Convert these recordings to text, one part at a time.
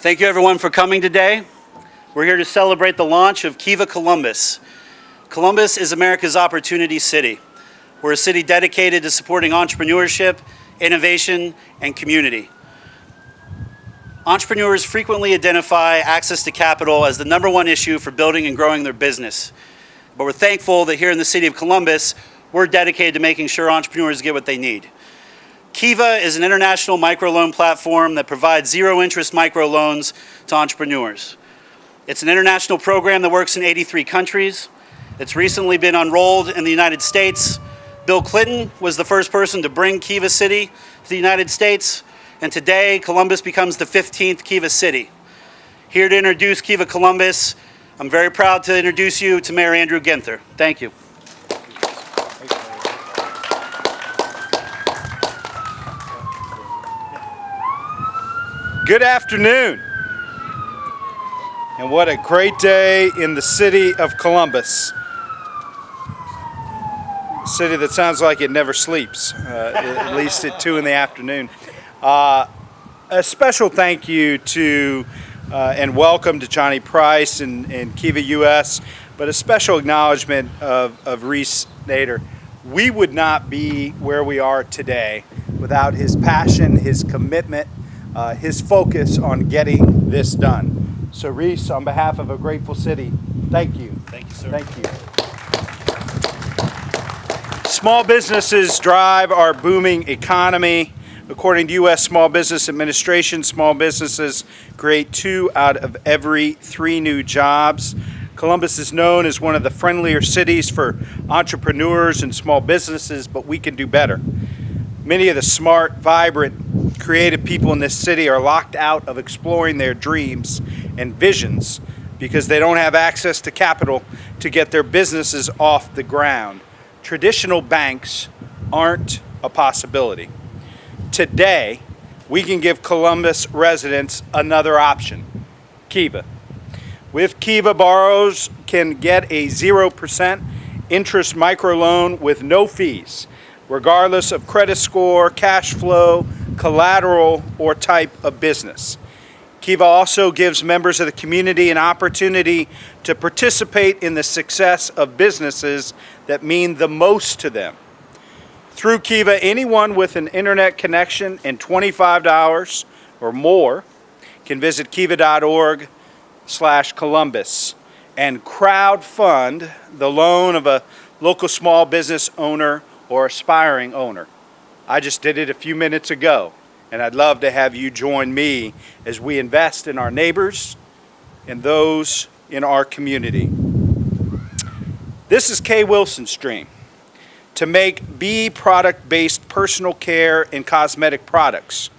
Thank you everyone for coming today. We're here to celebrate the launch of Kiva Columbus. Columbus is America's opportunity city. We're a city dedicated to supporting entrepreneurship, innovation, and community. Entrepreneurs frequently identify access to capital as the #1 issue for building and growing their business. But we're thankful that here in the city of Columbus, we're dedicated to making sure entrepreneurs get what they need. Kiva is an international microloan platform that provides zero-interest microloans to entrepreneurs. It's an international program that works in 83 countries. It's recently been unrolled in the United States. Bill Clinton was the first person to bring Kiva City to the United States, and today Columbus becomes the 15th Kiva City. Here to introduce Kiva Columbus, I'm very proud to introduce you to Mayor Andrew Ginther. Thank you. Good afternoon, and what a great day in the city of Columbus. A city that sounds like it never sleeps, at least at 2 in the afternoon. A special thank you to and welcome to Johnny Price and Kiva US, but a special acknowledgement of Reese Nader. We would not be where we are today without his passion, his commitment, his focus on getting this done. So Reese, on behalf of a grateful city, thank you. Thank you, sir. Thank you. Small businesses drive our booming economy. According to U.S. Small Business Administration, small businesses create 2 out of every 3 new jobs. Columbus is known as one of the friendlier cities for entrepreneurs and small businesses, but we can do better. Many of the smart, vibrant, creative people in this city are locked out of exploring their dreams and visions because they don't have access to capital to get their businesses off the ground. Traditional banks aren't a possibility. Today, we can give Columbus residents another option, Kiva. With Kiva, borrowers can get a 0% interest microloan with no fees, regardless of credit score, cash flow, collateral, or type of business. Kiva also gives members of the community an opportunity to participate in the success of businesses that mean the most to them. Through Kiva, anyone with an internet connection and $25 or more can visit kiva.org/Columbus and crowdfund the loan of a local small business owner or aspiring owner. I just did it a few minutes ago, and I'd love to have you join me as we invest in our neighbors and those in our community. This is Kay Wilson's dream, to make bee product-based personal care and cosmetic products.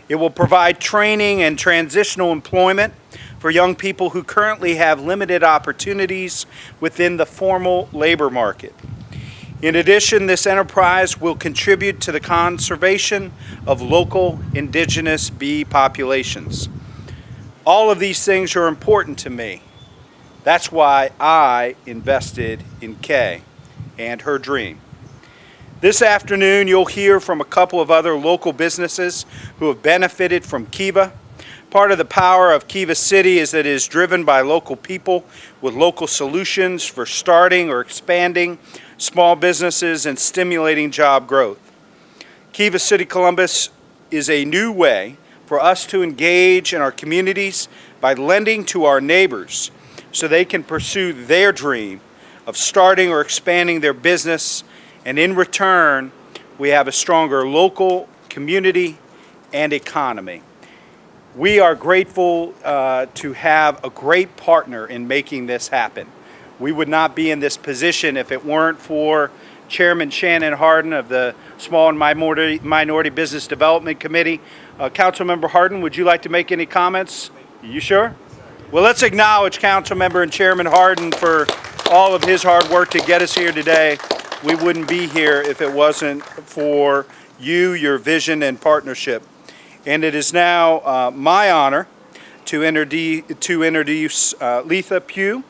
It will provide training and transitional employment for young people who currently have limited opportunities within the formal labor market. In addition, this enterprise will contribute to the conservation of local indigenous bee populations. All of these things are important to me. That's why I invested in Kay and her dream. This afternoon, you'll hear from a couple of other local businesses who have benefited from Kiva. Part of the power of Kiva City is that it is driven by local people with local solutions for starting or expanding small businesses and stimulating job growth. Kiva City Columbus is a new way for us to engage in our communities by lending to our neighbors so they can pursue their dream of starting or expanding their business, and in return, we have a stronger local community and economy. We are grateful to have a great partner in making this happen. We would not be in this position if it weren't for Chairman Shannon Hardin of the Small and Minority Business Development Committee. Councilmember Hardin, would you like to make any comments? You sure? Well, let's acknowledge Councilmember and Chairman Hardin for all of his hard work to get us here today. We wouldn't be here if it wasn't for you, your vision, and partnership. And it is now my honor to introduce Letha Pugh,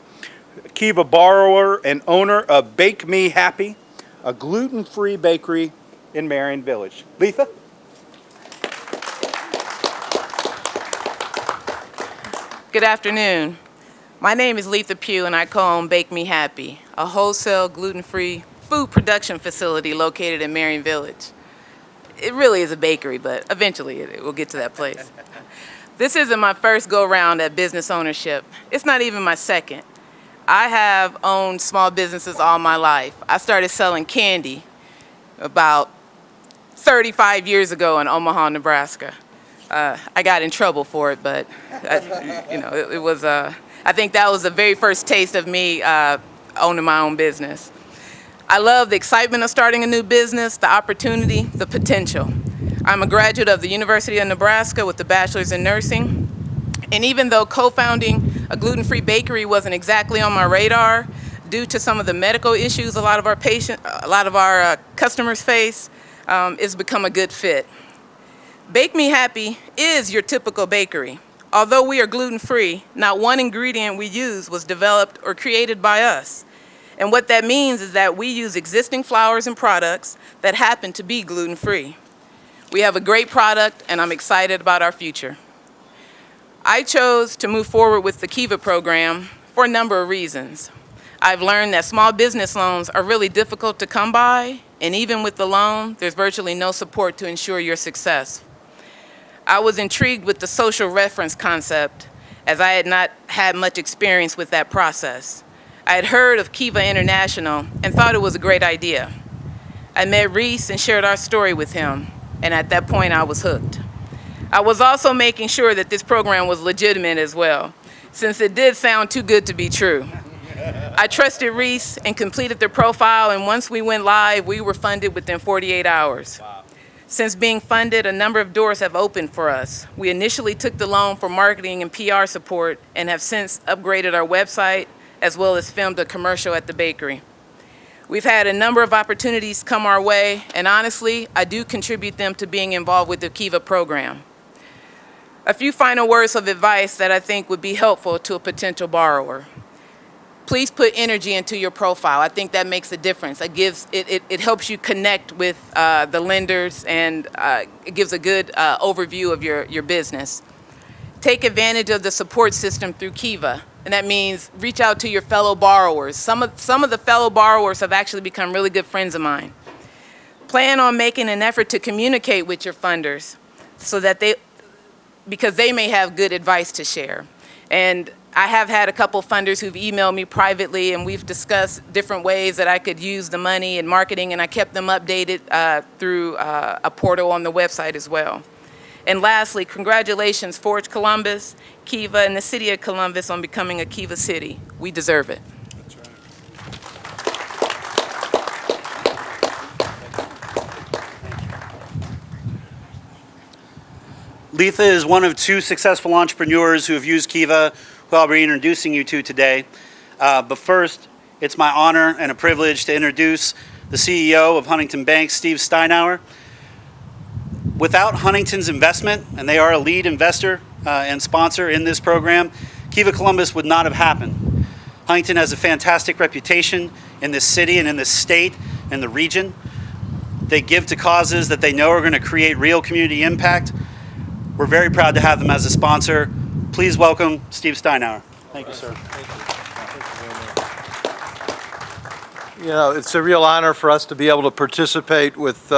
Kiva borrower and owner of Bake Me Happy, a gluten-free bakery in Marion Village. Letha? Good afternoon. My name is Letha Pugh, and I co-own Bake Me Happy, a wholesale gluten-free food production facility located in Marion Village. It really is a bakery, but eventually we'll get to that place. This isn't my first go-round at business ownership. It's not even my second. I have owned small businesses all my life. I started selling candy about 35 years ago in Omaha, Nebraska. I got in trouble for it, but it was. I think that was the very first taste of me owning my own business. I love the excitement of starting a new business, the opportunity, the potential. I'm a graduate of the University of Nebraska with a bachelor's in nursing, and even though co-founding a gluten-free bakery wasn't exactly on my radar, due to some of the medical issues a lot of our customers face, it's become a good fit. Bake Me Happy is your typical bakery. Although we are gluten-free, not one ingredient we use was developed or created by us. And what that means is that we use existing flours and products that happen to be gluten-free. We have a great product, and I'm excited about our future. I chose to move forward with the Kiva program for a number of reasons. I've learned that small business loans are really difficult to come by, and even with the loan, there's virtually no support to ensure your success. I was intrigued with the social reference concept, as I had not had much experience with that process. I had heard of Kiva International and thought it was a great idea. I met Reese and shared our story with him, and at that point I was hooked. I was also making sure that this program was legitimate as well, since it did sound too good to be true. I trusted Reese and completed their profile, and once we went live, we were funded within 48 hours. Wow. Since being funded, a number of doors have opened for us. We initially took the loan for marketing and PR support and have since upgraded our website as well as filmed a commercial at the bakery. We've had a number of opportunities come our way, and honestly, I do contribute them to being involved with the Kiva program. A few final words of advice that I think would be helpful to a potential borrower. Please put energy into your profile. I think that makes a difference. It helps you connect with the lenders, and it gives a good overview of your business. Take advantage of the support system through Kiva, and that means reach out to your fellow borrowers. Some of the fellow borrowers have actually become really good friends of mine. Plan on making an effort to communicate with your funders because they may have good advice to share. And I have had a couple funders who've emailed me privately, and we've discussed different ways that I could use the money in marketing, and I kept them updated through a portal on the website as well. And lastly, congratulations, Forge Columbus, Kiva, and the city of Columbus on becoming a Kiva city. We deserve it. That's right. Letha is one of two successful entrepreneurs who have used Kiva, who I'll be introducing you to today. But first, it's my honor and a privilege to introduce the CEO of Huntington Bank, Steve Steiner. Without Huntington's investment, and they are a lead investor and sponsor in this program, Kiva Columbus would not have happened. Huntington has a fantastic reputation in this city and in this state and the region. They give to causes that they know are going to create real community impact. We're very proud to have them as a sponsor. Please welcome Steve Steiner. Thank you, sir. You know, it's a real honor for us to be able to participate with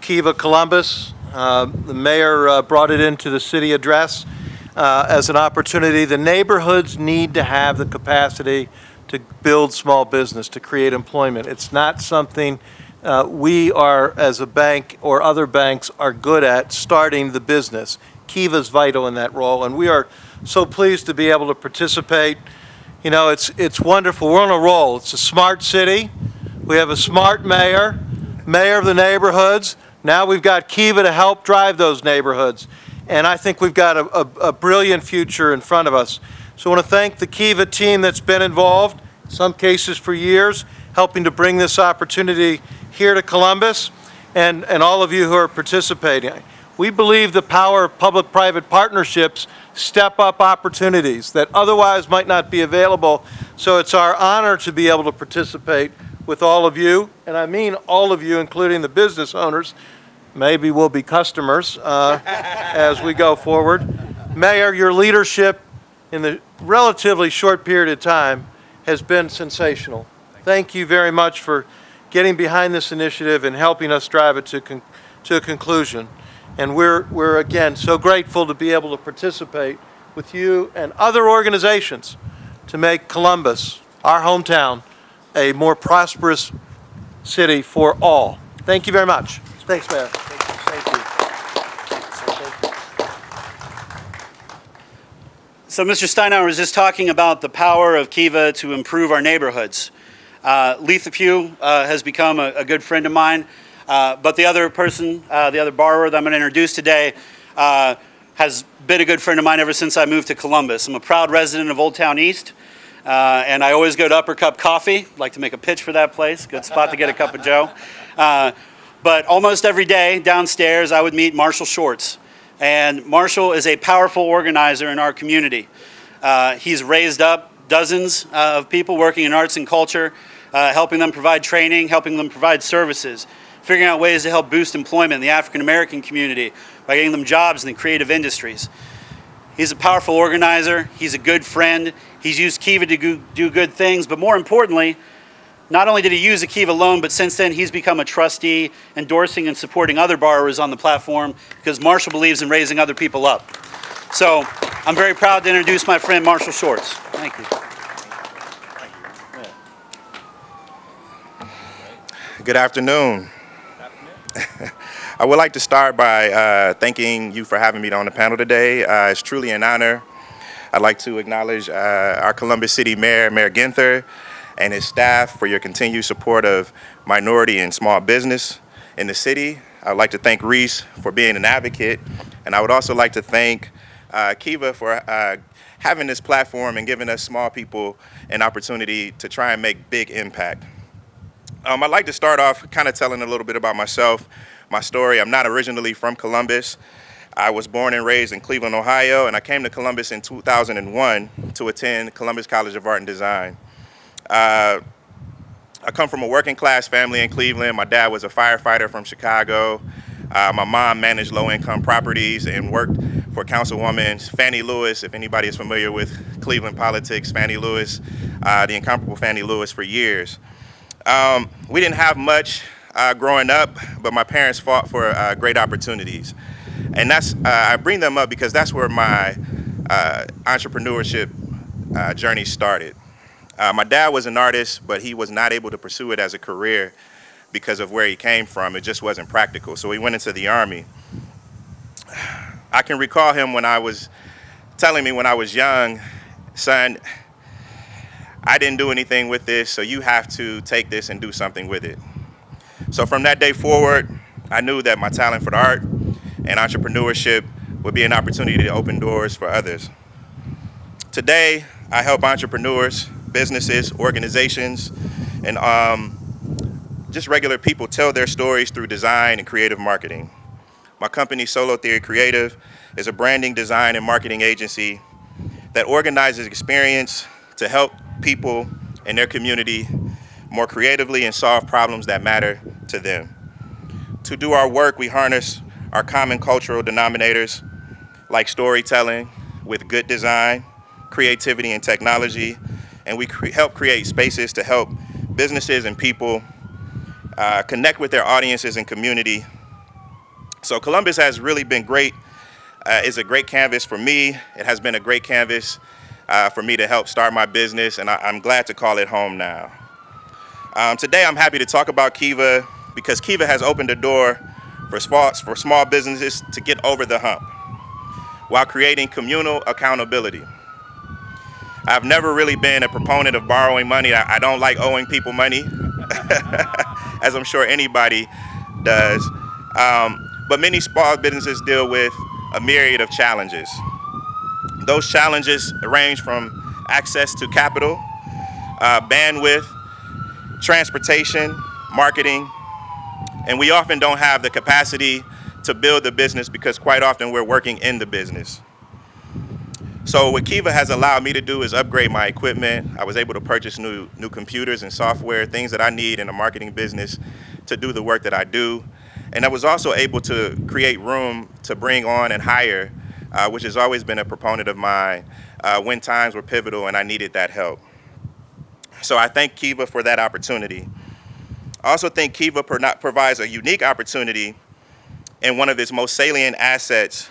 Kiva Columbus. The mayor brought it into the city address as an opportunity. The neighborhoods need to have the capacity to build small business, to create employment. It's not something we are, as a bank or other banks, are good at starting the business. Kiva's vital in that role, and we are so pleased to be able to participate. You know, it's wonderful. We're on a roll. It's a smart city. We have a smart mayor of the neighborhoods. Now we've got Kiva to help drive those neighborhoods, and I think we've got a brilliant future in front of us. So I want to thank the Kiva team that's been involved, in some cases for years, helping to bring this opportunity here to Columbus, and all of you who are participating. We believe the power of public-private partnerships step up opportunities that otherwise might not be available. So it's our honor to be able to participate with all of you, and I mean all of you, including the business owners. Maybe we'll be customers as we go forward. Mayor, your leadership in the relatively short period of time has been sensational. Thank you very much for getting behind this initiative and helping us drive it to a conclusion. And we're again so grateful to be able to participate with you and other organizations to make Columbus, our hometown, a more prosperous city for all. Thank you very much. Thanks, Mayor. Thank you. So Mr. Steiner was just talking about the power of Kiva to improve our neighborhoods. Letha Pugh has become a good friend of mine, but the other person, the other borrower that I'm going to introduce today has been a good friend of mine ever since I moved to Columbus. I'm a proud resident of Old Town East, and I always go to Upper Cup Coffee. I'd like to make a pitch for that place. Good spot to get a cup of Joe. But almost every day downstairs I would meet Marshall Schwartz. And Marshall is a powerful organizer in our community. He's raised up dozens of people working in arts and culture, helping them provide training, helping them provide services, figuring out ways to help boost employment in the African American community by getting them jobs in the creative industries. He's a powerful organizer. He's a good friend. He's used Kiva to do good things, but more importantly, not only did he use a Kiva loan, but since then he's become a trustee, endorsing and supporting other borrowers on the platform because Marshall believes in raising other people up. So I'm very proud to introduce my friend Marshall Schwartz. Thank you. Good afternoon. I would like to start by thanking you for having me on the panel today. It's truly an honor. I'd like to acknowledge our Columbus City Mayor, Mayor Ginther, and his staff for your continued support of minority and small business in the city. I would like to thank Reese for being an advocate, and I would also like to thank Kiva for having this platform and giving us small people an opportunity to try and make big impact. I'd like to start off kind of telling a little bit about myself, my story. I'm not originally from Columbus. I was born and raised in Cleveland, Ohio, and I came to Columbus in 2001 to attend Columbus College of Art and Design. I come from a working class family in Cleveland. My dad was a firefighter from Chicago. My mom managed low-income properties and worked for Councilwoman Fannie Lewis, if anybody is familiar with Cleveland politics, Fannie Lewis, the incomparable Fannie Lewis, for years. We didn't have much growing up, but my parents fought for great opportunities. And I bring them up because that's where my entrepreneurship journey started. My dad was an artist, but he was not able to pursue it as a career because of where he came from. It just wasn't practical. So he went into the Army. I can recall him telling me when I was young, son, I didn't do anything with this, so you have to take this and do something with it. So from that day forward, I knew that my talent for the art and entrepreneurship would be an opportunity to open doors for others. Today, I help entrepreneurs, businesses, organizations, and just regular people tell their stories through design and creative marketing. My company, Solo Theory Creative, is a branding, design, and marketing agency that organizes experience to help people in their community more creatively and solve problems that matter to them. To do our work, we harness our common cultural denominators like storytelling with good design, creativity, and technology, and we help create spaces to help businesses and people connect with their audiences and community. So Columbus has really been great, is a great canvas for me. It has been a great canvas for me to help start my business, and I'm glad to call it home now. Today I'm happy to talk about Kiva because Kiva has opened the door for small businesses to get over the hump while creating communal accountability. I've never really been a proponent of borrowing money. I don't like owing people money, as I'm sure anybody does. But many small businesses deal with a myriad of challenges. Those challenges range from access to capital, bandwidth, transportation, marketing, and we often don't have the capacity to build the business because quite often we're working in the business. So what Kiva has allowed me to do is upgrade my equipment. I was able to purchase new computers and software, things that I need in a marketing business to do the work that I do. And I was also able to create room to bring on and hire which has always been a proponent of mine when times were pivotal and I needed that help. So I thank Kiva for that opportunity. I also think Kiva provides a unique opportunity, and one of its most salient assets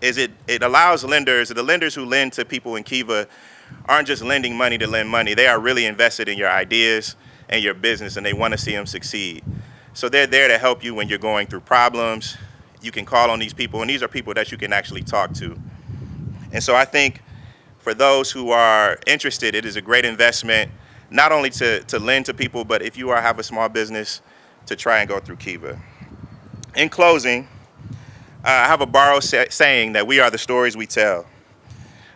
is it allows lenders, the lenders who lend to people in Kiva aren't just lending money to lend money. They are really invested in your ideas and your business, and they want to see them succeed. So they're there to help you when you're going through problems. You can call on these people, and these are people that you can actually talk to. And so I think for those who are interested, it is a great investment, not only to lend to people, but if you have a small business, to try and go through Kiva. In closing, I have a borrowed saying that we are the stories we tell.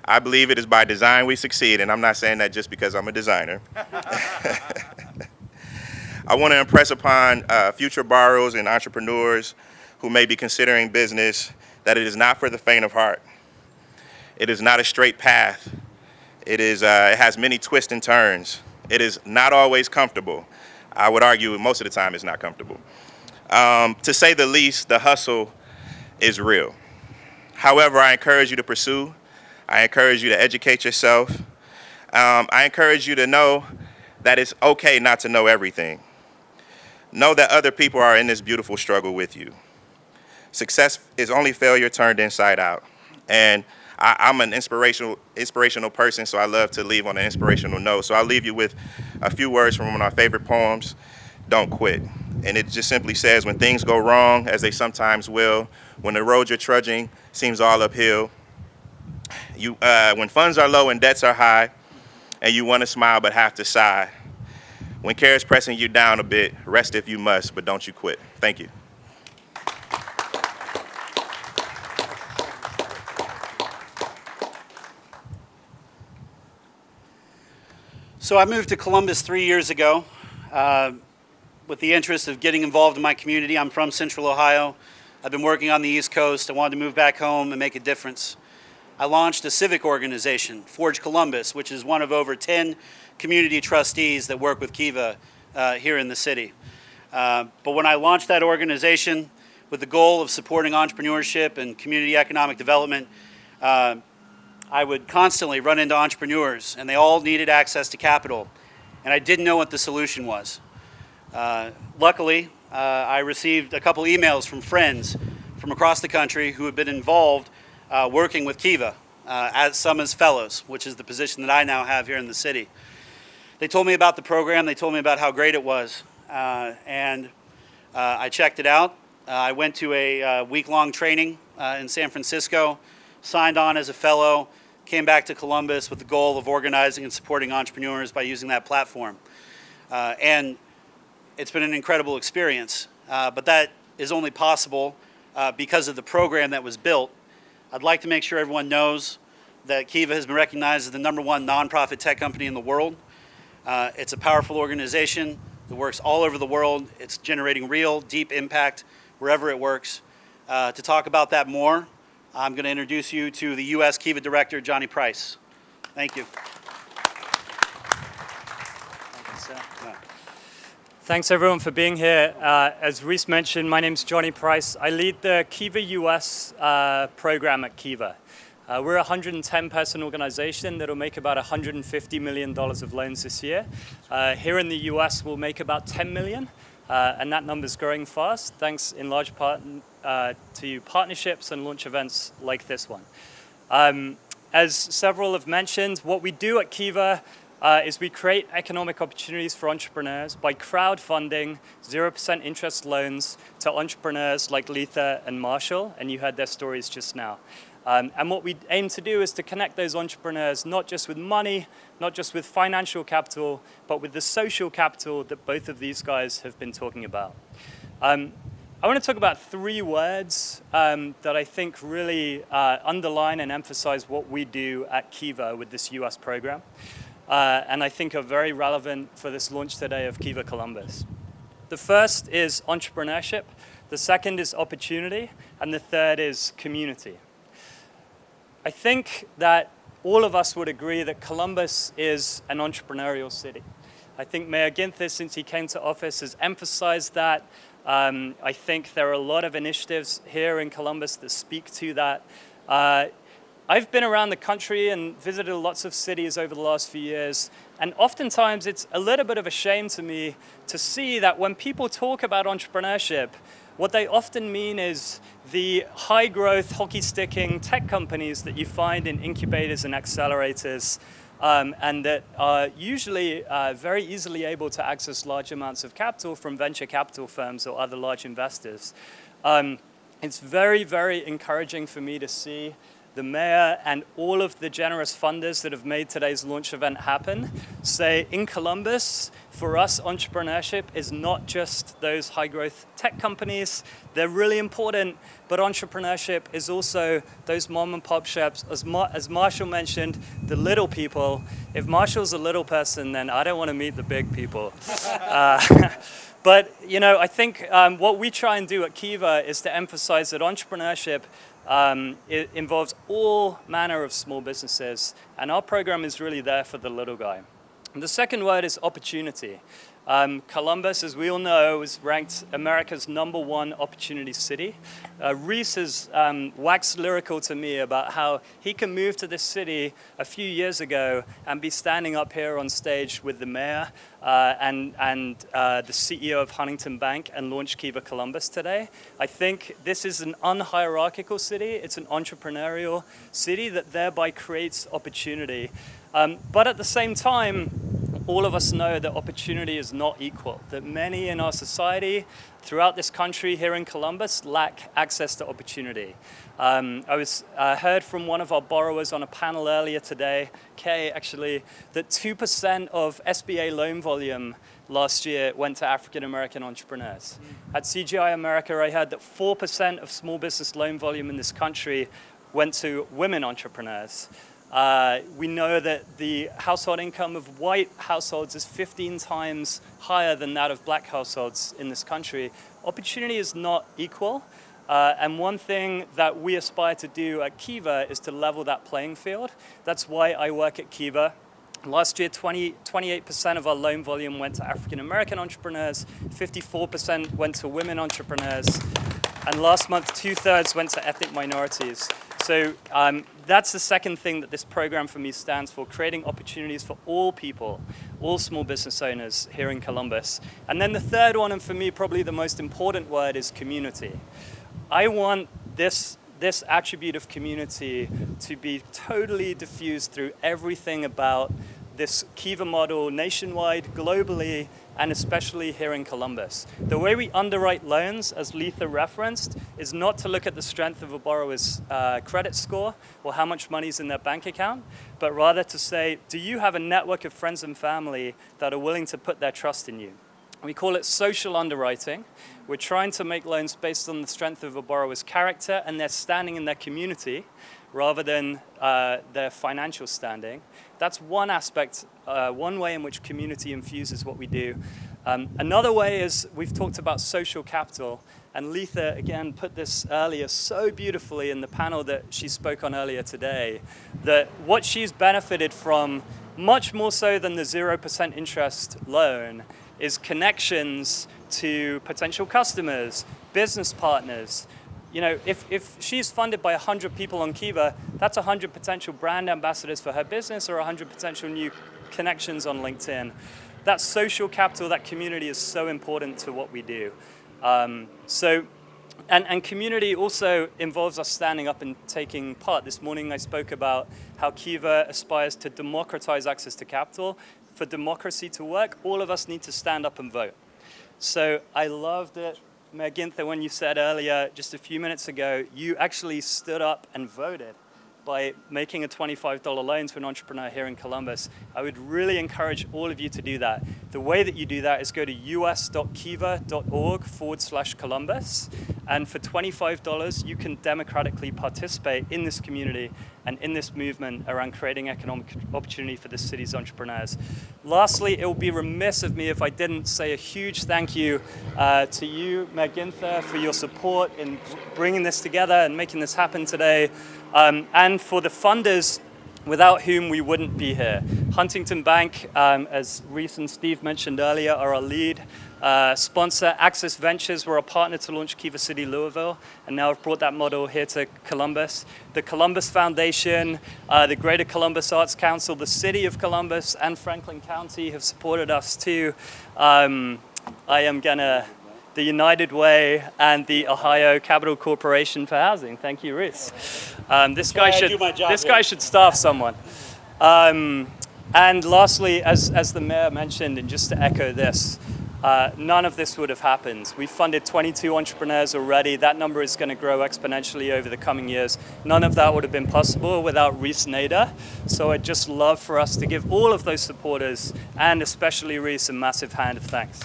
I believe it is by design we succeed, and I'm not saying that just because I'm a designer. I want to impress upon future borrowers and entrepreneurs who may be considering business that it is not for the faint of heart. It is not a straight path. It has many twists and turns. It is not always comfortable. I would argue most of the time it's not comfortable. To say the least, the hustle is real. However, I encourage you to pursue. I encourage you to educate yourself. I encourage you to know that it's okay not to know everything. Know that other people are in this beautiful struggle with you. Success is only failure turned inside out. And I'm an inspirational person, so I love to leave on an inspirational note. So I'll leave you with a few words from one of my favorite poems, Don't Quit. And it just simply says, when things go wrong, as they sometimes will, when the road you're trudging seems all uphill, when funds are low and debts are high, and you want to smile but have to sigh, when care is pressing you down a bit, rest if you must, but don't you quit. Thank you. So I moved to Columbus 3 years ago with the interest of getting involved in my community. I'm from Central Ohio. I've been working on the East Coast. I wanted to move back home and make a difference. I launched a civic organization, Forge Columbus, which is one of over 10 community trustees that work with Kiva here in the city. But when I launched that organization with the goal of supporting entrepreneurship and community economic development, I would constantly run into entrepreneurs, and they all needed access to capital, and I didn't know what the solution was. Luckily, I received a couple emails from friends from across the country who had been involved working with Kiva, some as fellows, which is the position that I now have here in the city. They told me about the program, they told me about how great it was, and I checked it out. I went to a week-long training in San Francisco, signed on as a fellow, came back to Columbus with the goal of organizing and supporting entrepreneurs by using that platform. And it's been an incredible experience, but that is only possible because of the program that was built. I'd like to make sure everyone knows that Kiva has been recognized as the #1 nonprofit tech company in the world. It's a powerful organization that works all over the world. It's generating real, deep impact wherever it works. To talk about that more, I'm going to introduce you to the U.S. Kiva Director, Johny Price. Thank you. Thanks everyone for being here. As Reese mentioned, my name's Johny Price. I lead the Kiva US program at Kiva. We're a 110-person organization that'll make about $150 million of loans this year. Here in the US, we'll make about 10 million, and that number's growing fast, thanks in large part to partnerships and launch events like this one. As several have mentioned, what we do at Kiva is we create economic opportunities for entrepreneurs by crowdfunding 0% interest loans to entrepreneurs like Letha and Marshall, and you heard their stories just now. And what we aim to do is to connect those entrepreneurs not just with money, not just with financial capital, but with the social capital that both of these guys have been talking about. I want to talk about 3 words that I think really underline and emphasize what we do at Kiva with this US program. And I think are very relevant for this launch today of Kiva Columbus. The first is entrepreneurship, the second is opportunity, and the third is community. I think that all of us would agree that Columbus is an entrepreneurial city. I think Mayor Ginther, since he came to office, has emphasized that. I think there are a lot of initiatives here in Columbus that speak to that. I've been around the country and visited lots of cities over the last few years, and oftentimes it's a little bit of a shame to me to see that when people talk about entrepreneurship, what they often mean is the high-growth, hockey-sticking tech companies that you find in incubators and accelerators, and that are usually very easily able to access large amounts of capital from venture capital firms or other large investors. It's very, very encouraging for me to see the mayor and all of the generous funders that have made today's launch event happen say, in Columbus, for us, entrepreneurship is not just those high-growth tech companies. They're really important, but entrepreneurship is also those mom-and-pop shops. As Marshall mentioned, the little people. If Marshall's a little person, then I don't want to meet the big people. But, you know, I think what we try and do at Kiva is to emphasize that entrepreneurship it involves all manner of small businesses, and our program is really there for the little guy. And the second word is opportunity. Columbus, as we all know, is ranked America's #1 opportunity city. Reese has waxed lyrical to me about how he can move to this city a few years ago and be standing up here on stage with the mayor and the CEO of Huntington Bank and launch Kiva Columbus today. I think this is an unhierarchical city. It's an entrepreneurial city that thereby creates opportunity. But at the same time, all of us know that opportunity is not equal, that many in our society throughout this country here in Columbus lack access to opportunity. I heard from one of our borrowers on a panel earlier today, Kay actually, that 2% of SBA loan volume last year went to African American entrepreneurs. At CGI America, I heard that 4% of small business loan volume in this country went to women entrepreneurs. We know that the household income of white households is 15 times higher than that of black households in this country. Opportunity is not equal, and one thing that we aspire to do at Kiva is to level that playing field. That's why I work at Kiva. Last year, 28% of our loan volume went to African American entrepreneurs, 54% went to women entrepreneurs, and last month, 2/3 went to ethnic minorities. So that's the second thing that this program for me stands for, creating opportunities for all people, all small business owners here in Columbus. And then the third one, and for me probably the most important word, is community. I want this attribute of community to be totally diffused through everything about this Kiva model nationwide, globally, and especially here in Columbus. The way we underwrite loans, as Letha referenced, is not to look at the strength of a borrower's credit score or how much money is in their bank account, but rather to say, do you have a network of friends and family that are willing to put their trust in you? We call it social underwriting. We're trying to make loans based on the strength of a borrower's character and their standing in their community, rather than their financial standing. That's one aspect, one way in which community infuses what we do. Another way is we've talked about social capital, and Letha, again, put this earlier so beautifully in the panel that she spoke on earlier today, that what she's benefited from, much more so than the 0% interest loan, is connections to potential customers, business partners. You know, if she's funded by 100 people on Kiva, that's 100 potential brand ambassadors for her business or 100 potential new connections on LinkedIn. That social capital, that community is so important to what we do. And community also involves us standing up and taking part. This morning I spoke about how Kiva aspires to democratize access to capital. For democracy to work, all of us need to stand up and vote. So I loved it, Mayor Ginther, when you said earlier, just a few minutes ago, you actually stood up and voted by making a $25 loan to an entrepreneur here in Columbus. I would really encourage all of you to do that. The way that you do that is go to us.kiva.org/Columbus, and for $25, you can democratically participate in this community and in this movement around creating economic opportunity for the city's entrepreneurs. Lastly, it would be remiss of me if I didn't say a huge thank you to you, Mayor Ginther, for your support in bringing this together and making this happen today, and for the funders without whom we wouldn't be here. Huntington Bank, as Reese and Steve mentioned earlier, are our lead sponsor Access Ventures. We're a partner to launch Kiva City Louisville, and now I've brought that model here to Columbus. The Columbus Foundation, the Greater Columbus Arts Council, the City of Columbus, and Franklin County have supported us too. The United Way and the Ohio Capital Corporation for Housing. Thank you, Reese. This guy should staff someone. And lastly, as the mayor mentioned, and just to echo this, none of this would have happened. We've funded 22 entrepreneurs already. That number is going to grow exponentially over the coming years. None of that would have been possible without Reese Nader. So I'd just love for us to give all of those supporters, and especially Reese, a massive hand of thanks.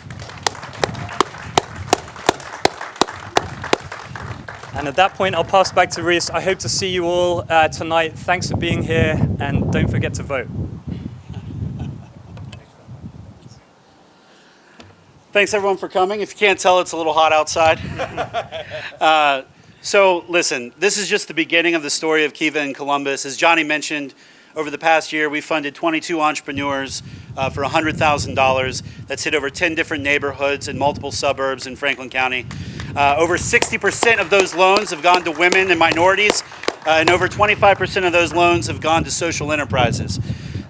And at that point, I'll pass back to Reese. I hope to see you all tonight. Thanks for being here, and don't forget to vote. Thanks everyone for coming. If you can't tell, it's a little hot outside. So listen, this is just the beginning of the story of Kiva in Columbus. As Johny mentioned, over the past year, we funded 22 entrepreneurs for $100,000. That's hit over 10 different neighborhoods in multiple suburbs in Franklin County. Over 60% of those loans have gone to women and minorities, and over 25% of those loans have gone to social enterprises.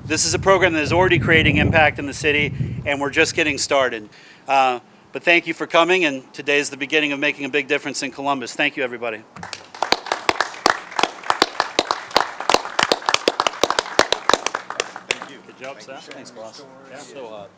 This is a program that is already creating impact in the city, and we're just getting started. But thank you for coming, and today is the beginning of making a big difference in Columbus. Thank you, everybody. Good job, sir. Thanks, boss. Yeah. So hot.